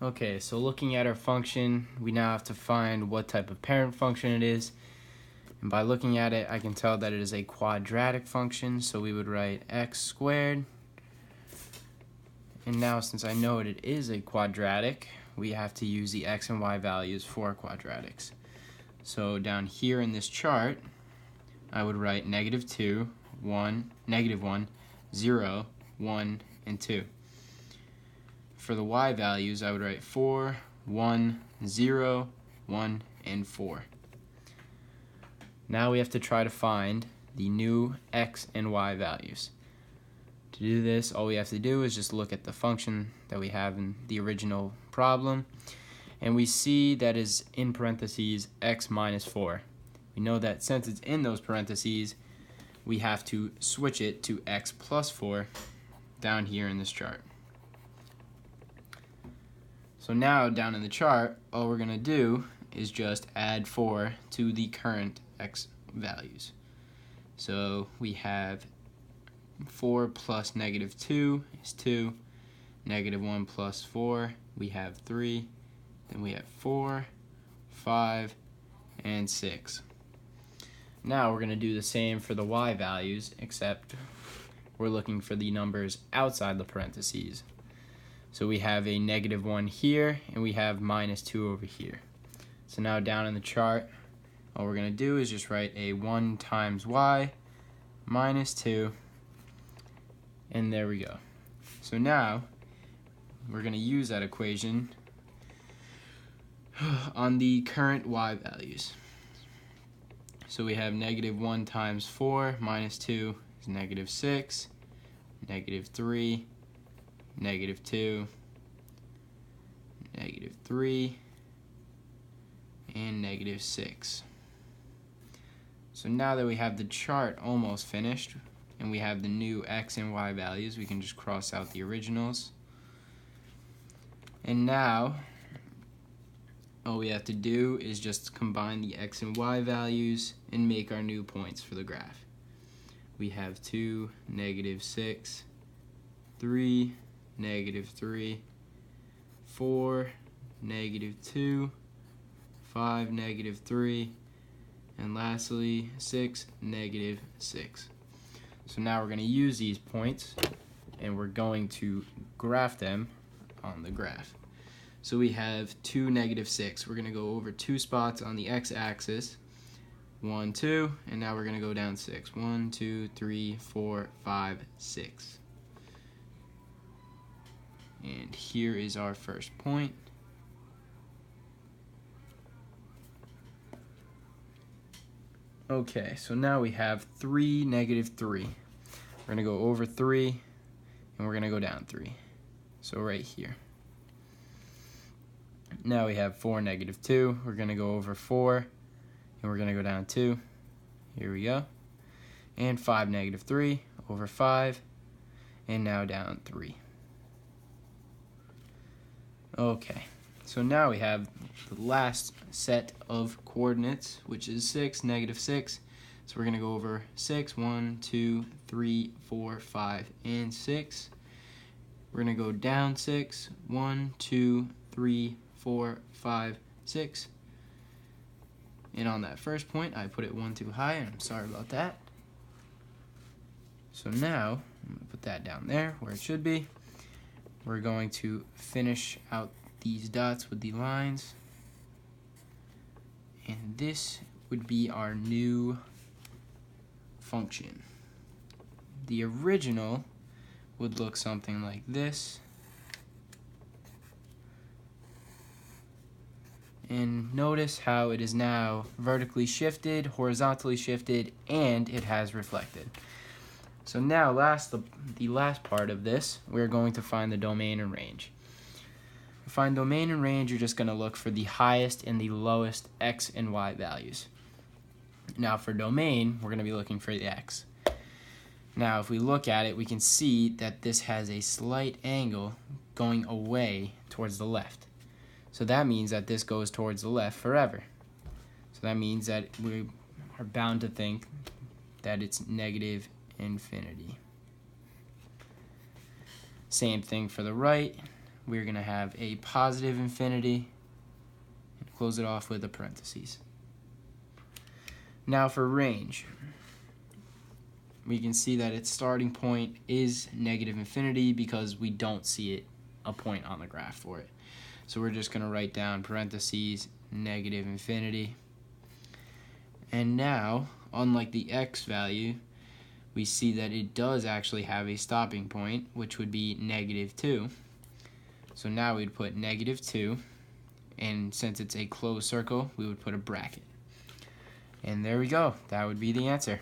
Okay, so looking at our function, we now have to find what type of parent function it is. And by looking at it, I can tell that it is a quadratic function, so we would write x squared. And now, since I know it is a quadratic, we have to use the x and y values for quadratics. So down here in this chart, I would write -2, 1, -1, 0, 1, and 2. For the y values, I would write 4, 1, 0, 1, and 4. Now we have to try to find the new x and y values. To do this, all we have to do is just look at the function that we have in the original problem, and we see that is in parentheses x minus 4. We know that since it's in those parentheses, we have to switch it to x plus 4 down here in this chart. So now down in the chart, all we're going to do is just add 4 to the current x values. So we have 4 plus -2 is 2, -1 plus 4, we have 3, then we have 4, 5, and 6. Now we're going to do the same for the y values, except we're looking for the numbers outside the parentheses. So we have a -1 here, and we have -2 over here. So now down in the chart, all we're going to do is just write a 1 times y minus 2, and there we go. So now we're going to use that equation on the current y values. So we have -1 times 4 minus 2 is -6, -3, -2, -3, and -6. So now that we have the chart almost finished, and we have the new x and y values, we can just cross out the originals. And now, all we have to do is just combine the x and y values and make our new points for the graph. We have 2, -6, 3, -3, 4, -2, 5, -3, and lastly 6, -6. So now we're going to use these points and we're going to graph them on the graph. So we have 2, -6. We're going to go over 2 spots on the x-axis, 1, 2, and now we're going to go down 6. 1, 2, 3, 4, 5, 6. And here is our first point. Okay, so now we have 3, -3. We're going to go over 3, and we're going to go down 3. So right here. Now we have 4, -2. We're going to go over 4, and we're going to go down 2. Here we go. And 5, -3, over 5, and now down 3. Okay, so now we have the last set of coordinates, which is 6, -6. So we're going to go over 6, 1, 2, 3, 4, 5, and 6. We're going to go down 6, 1, 2, 3, 4, 5, 6. And on that first point, I put it 1 too high, and I'm sorry about that. So now, I'm going to put that down there where it should be. We're going to finish out these dots with the lines. And this would be our new function. The original would look something like this. And notice how it is now vertically shifted, horizontally shifted, and it has reflected. So now the last part of this, we're going to find the domain and range. To find domain and range, you're just going to look for the highest and the lowest x and y values. Now for domain, we're going to be looking for the x. Now if we look at it, we can see that this has a slight angle going away towards the left. So that means that this goes towards the left forever. So that means that we are bound to think that it's -infinity. Same thing for the right. we're going to have a positive infinity and close it off with a parentheses. Now for range, we can see that its starting point is negative infinity because we don't see a point on the graph for it. So we're just going to write down parentheses negative infinity. And now, unlike the x value, we see that it does actually have a stopping point, which would be negative 2. So now we'd put negative 2, and since it's a closed circle, we would put a bracket. And there we go. That would be the answer.